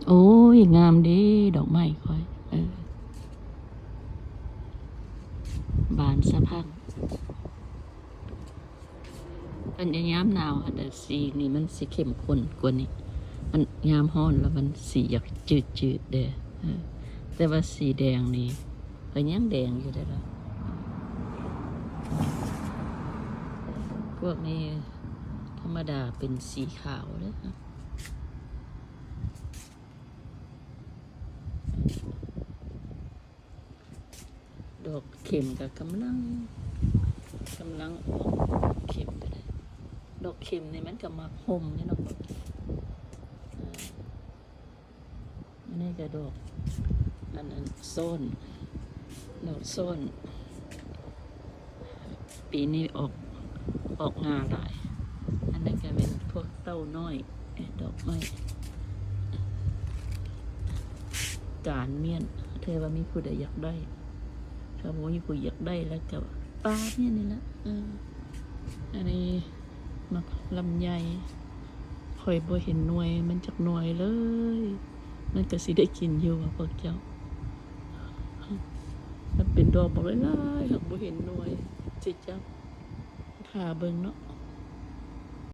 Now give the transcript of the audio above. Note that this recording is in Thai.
โอ้ยงามดีดอกไม้ค่อยบานสะพังเป็นยามหนาวแต่สีนี่มันสีเข้มข้นกว่านี้มันยามร้อนแล้วมันสีอยากจืดเด้แต่ว่าสีแดงนี่ก็ยังแดงอยู่ได้ละพวกนี้ธรรมดาเป็นสีขาวเลยดอกเข็มกับกำลังออกเข็มก็ได้ดอกเข็มนี่มันก็มาห่มนี่เนาะอันนี้ก็ดอกอันนั้นโซนดอกโซนปีนี้ออกงาหลายอันนั้นก็เป็นพวกเต้าน้อยดอกไม้การเมียนเธอว่ามีผู้ใดอยากได้ถ้าว่ามีผู้อยากได้แล้วก็ป้าเนี่ยนี่ละอันนี้มักลำไยคอยบ่เห็นหน่วยมันจากหน่วยเลยมันก็สิได้กินอยู่พวกเจ้ามันเป็นดอกบอกเลยหากบ่เห็นหน่วยจิเจ้าหาเบิ่งเนาะ